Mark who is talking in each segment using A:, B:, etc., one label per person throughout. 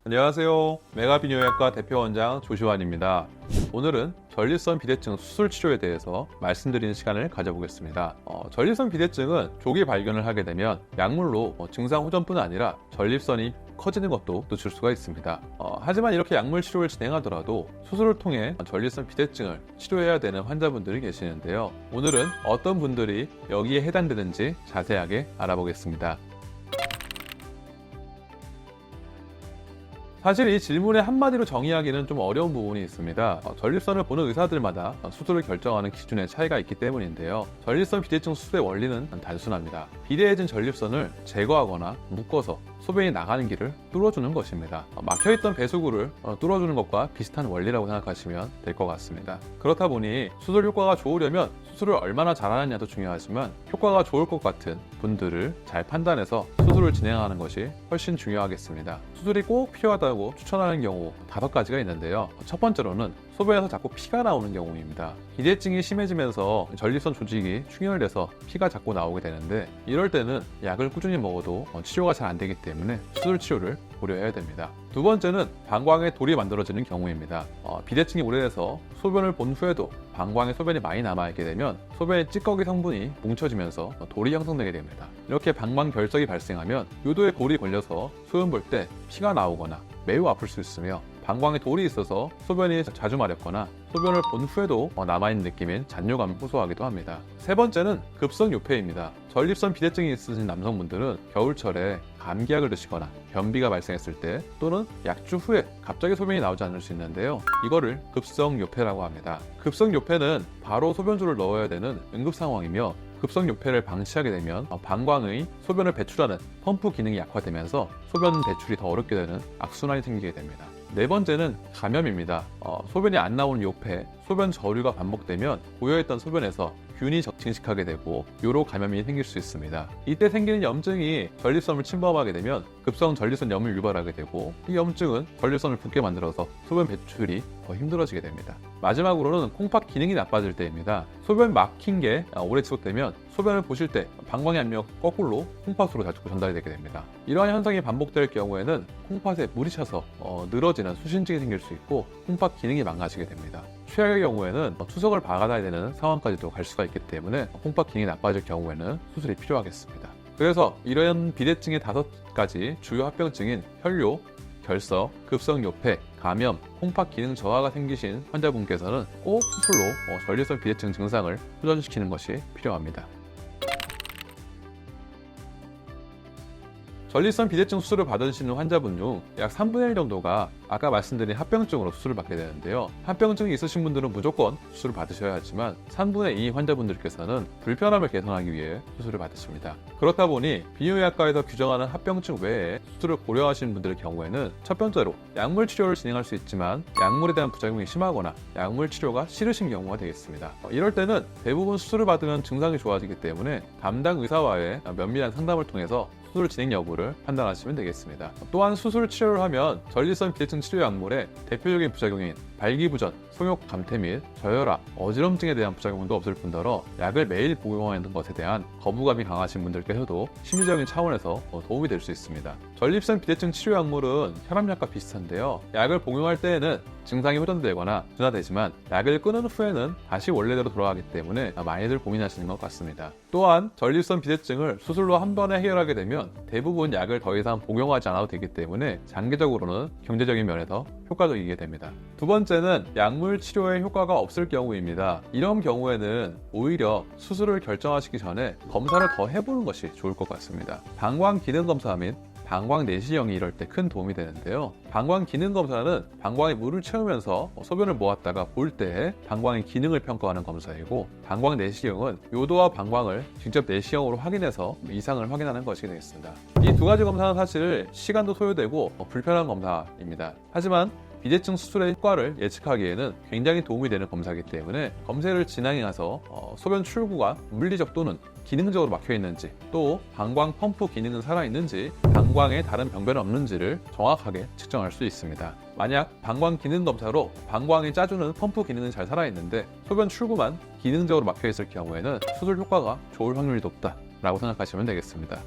A: 안녕하세요. 메가비뇨약과 대표원장 조시환입니다. 오늘은 전립선 비대증 수술 치료에 대해서 말씀드리는 시간을 가져보겠습니다. 전립선 비대증은 조기 발견을 하게 되면 약물로 증상 호전뿐 아니라 전립선이 커지는 것도 늦출 수가 있습니다. 하지만 이렇게 약물 치료를 진행하더라도 수술을 통해 전립선 비대증을 치료해야 되는 환자분들이 계시는데요. 오늘은 어떤 분들이 여기에 해당되는지 자세하게 알아보겠습니다. 사실 이 질문의 한마디로 정의하기는 좀 어려운 부분이 있습니다. 전립선을 보는 의사들마다 수술을 결정하는 기준에 차이가 있기 때문인데요. 전립선 비대증 수술의 원리는 단순합니다. 비대해진 전립선을 제거하거나 묶어서 소변이 나가는 길을 뚫어주는 것입니다. 막혀있던 배수구를 뚫어주는 것과 비슷한 원리라고 생각하시면 될 것 같습니다. 그렇다 보니 수술 효과가 좋으려면 수술을 얼마나 잘하느냐도 중요하지만 효과가 좋을 것 같은 분들을 잘 판단해서 수술을 진행하는 것이 훨씬 중요하겠습니다. 수술이 꼭 필요하다고 추천하는 경우 5가지가 있는데요. 첫 번째로는 소변에서 자꾸 피가 나오는 경우입니다. 비대증이 심해지면서 전립선 조직이 충혈돼서 피가 자꾸 나오게 되는데 이럴 때는 약을 꾸준히 먹어도 치료가 잘 안 되기 때문에 수술 치료를 고려해야 됩니다. 두 번째는 방광에 돌이 만들어지는 경우입니다. 비대증이 오래돼서 소변을 본 후에도 방광에 소변이 많이 남아있게 되면 소변의 찌꺼기 성분이 뭉쳐지면서 돌이 형성되게 됩니다. 이렇게 방광 결석이 발생하면 요도에 돌이 걸려서 소변 볼 때 피가 나오거나 매우 아플 수 있으며 방광에 돌이 있어서 소변이 자주 마렵거나 소변을 본 후에도 남아있는 느낌인 잔뇨감을 호소하기도 합니다. 세 번째는 급성요폐입니다. 전립선 비대증이 있으신 남성분들은 겨울철에 감기약을 드시거나 변비가 발생했을 때 또는 약주 후에 갑자기 소변이 나오지 않을 수 있는데요. 이거를 급성요폐라고 합니다. 급성요폐는 바로 소변줄을 넣어야 되는 응급 상황이며 급성요폐를 방치하게 되면 방광의 소변을 배출하는 펌프 기능이 약화되면서 소변 배출이 더 어렵게 되는 악순환이 생기게 됩니다. 네 번째는 감염입니다. 소변이 안 나오는 요폐, 소변 저류가 반복되면 고여있던 소변에서 균이 증식하게 되고 요로 감염이 생길 수 있습니다. 이때 생기는 염증이 전립선을 침범하게 되면 급성 전립선 염을 유발하게 되고 이 염증은 전립선을 붓게 만들어서 소변 배출이 더 힘들어지게 됩니다. 마지막으로는 콩팥 기능이 나빠질 때입니다. 소변 막힌 게 오래 지속되면 소변을 보실 때 방광의 압력 거꾸로 콩팥으로 자꾸 전달이 되게 됩니다. 이러한 현상이 반복될 경우에는 콩팥에 물이 차서 늘어지는 수신증이 생길 수 있고 콩팥 기능이 망가지게 됩니다. 최악의 경우에는 투석을 박아놔야 되는 상황까지도 갈 수가 있기 때문에 콩팥 기능이 나빠질 경우에는 수술이 필요하겠습니다. 그래서 이런 비대증의 5가지 주요 합병증인 혈뇨, 결석, 급성요폐, 감염, 콩팥 기능 저하가 생기신 환자분께서는 꼭 수술로 전립선 비대증 증상을 호전시키는 것이 필요합니다. 전립선 비대증 수술을 받으시는 환자분 중 약 3분의 1 정도가 아까 말씀드린 합병증으로 수술을 받게 되는데요. 합병증이 있으신 분들은 무조건 수술을 받으셔야 하지만 3분의 2 환자분들께서는 불편함을 개선하기 위해 수술을 받으십니다. 그렇다 보니 비뇨기과에서 규정하는 합병증 외에 수술을 고려하시는 분들의 경우에는 첫 번째로 약물 치료를 진행할 수 있지만 약물에 대한 부작용이 심하거나 약물 치료가 싫으신 경우가 되겠습니다. 이럴 때는 대부분 수술을 받으면 증상이 좋아지기 때문에 담당 의사와의 면밀한 상담을 통해서 수술 진행 여부를 판단하시면 되겠습니다. 또한 수술 치료를 하면 전립선 비대증 치료 약물의 대표적인 부작용인 발기부전, 성욕 감퇴 및 저혈압, 어지럼증에 대한 부작용도 없을 뿐더러 약을 매일 복용하는 것에 대한 거부감이 강하신 분들께서도 심리적인 차원에서 도움이 될 수 있습니다. 전립선 비대증 치료 약물은 혈압약과 비슷한데요. 약을 복용할 때에는 증상이 호전되거나 둔화되지만 약을 끊은 후에는 다시 원래대로 돌아가기 때문에 많이들 고민하시는 것 같습니다. 또한 전립선 비대증을 수술로 한 번에 해결하게 되면 대부분 약을 더 이상 복용하지 않아도 되기 때문에 장기적으로는 경제적인 면에서 효과적이게 됩니다. 두 번째는 약물 치료에 효과가 없을 경우입니다. 이런 경우에는 오히려 수술을 결정하시기 전에 검사를 더 해보는 것이 좋을 것 같습니다. 방광 기능 검사 및 방광 내시경이 이럴 때 큰 도움이 되는데요. 방광 기능 검사는 방광에 물을 채우면서 소변을 모았다가 볼 때 방광의 기능을 평가하는 검사이고, 방광 내시경은 요도와 방광을 직접 내시경으로 확인해서 이상을 확인하는 것이 되겠습니다. 이 2가지 검사는 사실 시간도 소요되고 불편한 검사입니다. 하지만 비대증 수술의 효과를 예측하기에는 굉장히 도움이 되는 검사이기 때문에 검사를 진행해서 소변 출구가 물리적 또는 기능적으로 막혀 있는지, 또 방광 펌프 기능은 살아있는지, 방광에 다른 병변은 없는지를 정확하게 측정할 수 있습니다. 만약 방광 기능 검사로 방광이 짜주는 펌프 기능은 잘 살아있는데 소변 출구만 기능적으로 막혀 있을 경우에는 수술 효과가 좋을 확률이 높다라고 생각하시면 되겠습니다.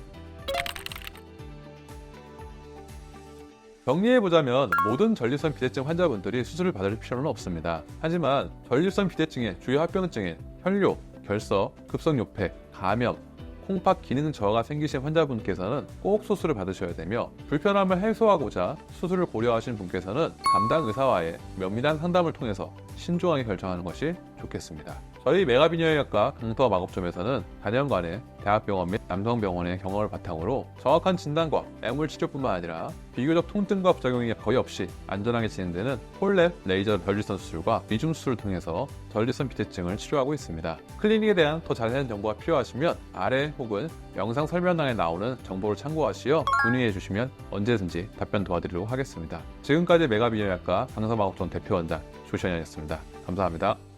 A: 정리해보자면 모든 전립선 비대증 환자분들이 수술을 받을 필요는 없습니다. 하지만 전립선 비대증의 주요 합병증인 혈뇨, 결석, 급성요폐, 감염, 콩팥 기능 저하가 생기신 환자분께서는 꼭 수술을 받으셔야 되며, 불편함을 해소하고자 수술을 고려하신 분께서는 담당 의사와의 면밀한 상담을 통해서 신중하게 결정하는 것이 좋겠습니다. 저희 메가비뇨기과 강서마곡점에서는 단연간의 대학병원 및 남성병원의 경험을 바탕으로 정확한 진단과 약물 치료뿐만 아니라 비교적 통증과 부작용이 거의 없이 안전하게 진행되는 홀랩 레이저 전립선 수술과 미중 수술을 통해서 전립선 비대증을 치료하고 있습니다. 클리닉에 대한 더 자세한 정보가 필요하시면 아래 혹은 영상 설명란에 나오는 정보를 참고하시어 문의해 주시면 언제든지 답변 도와드리도록 하겠습니다. 지금까지 메가비뇨기과 강서마곡점 대표원장 조시현이었습니다. 감사합니다.